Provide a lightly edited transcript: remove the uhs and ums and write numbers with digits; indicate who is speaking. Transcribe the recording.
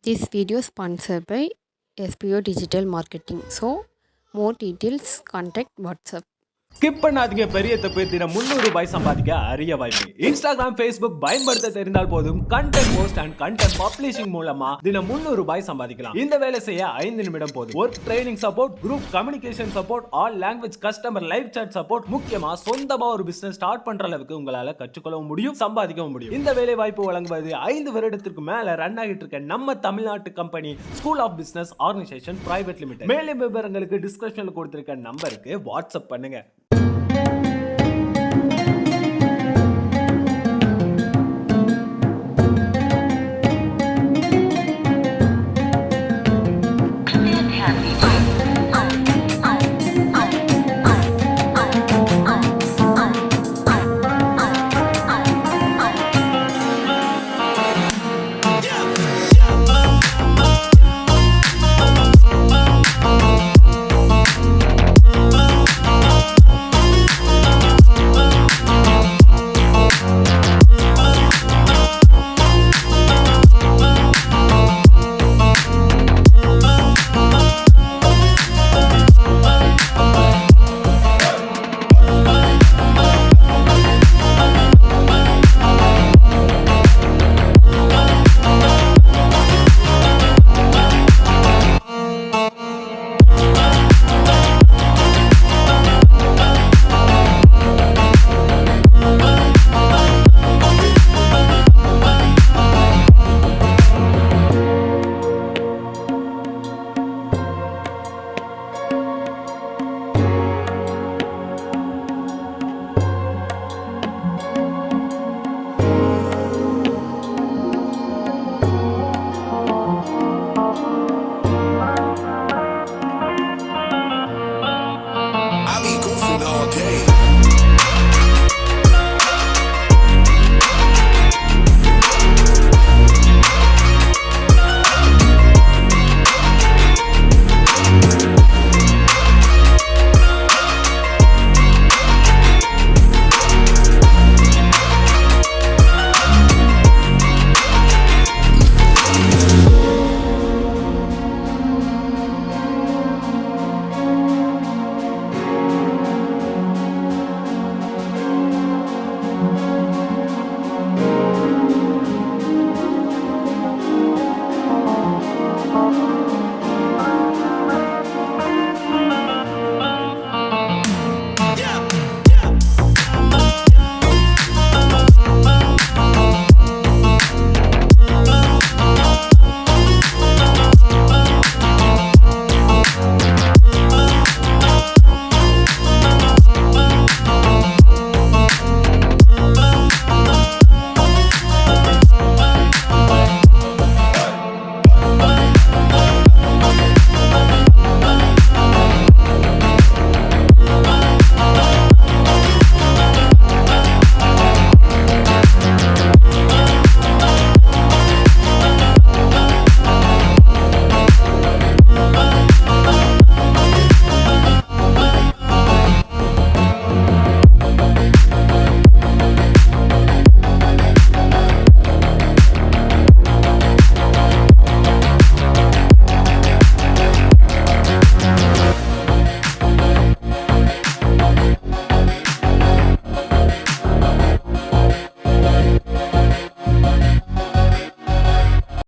Speaker 1: This video is sponsored by SPO Digital Marketing. So, more details, contact WhatsApp.
Speaker 2: Skip பண்ணாதீங்க. பெரிய தப்பு. தினம் 300 ரூபாய் சம்பாதிக்க அரிய வாய்ப்பு. இன்ஸ்டாகிராம், ஃபேஸ்புக் பயன்படுத்த தெரிந்தால் போதும் content post and content publishing மூலமா தினம் 300 ரூபாய் சம்பாதிக்கலாம். இந்த வேலை செய்ய 5 நிமிடம் போதும். Work training support, group communication support, all language customer live chat support, முக்கியமா சொந்தமா ஒரு பிசினஸ் ஸ்டார்ட் பண்ற அளவுக்கு உங்களால கற்றுக்கொள்ளவும் முடியும், சம்பாதிக்கவும் முடியும். இந்த வேலை வாய்ப்பு வழங்குவது 5 வருடத்திற்கு மேல ரன் ஆகிட்டு இருக்க நம்ம தமிழ்நாட்டு company school of business organisation private limited. மேலும் விவரங்களுக்கு டிஸ்கிரிப்ஷன்ல கொடுத்திருக்க நம்பருக்கு வாட்ஸ்அப் பண்ணுங்க.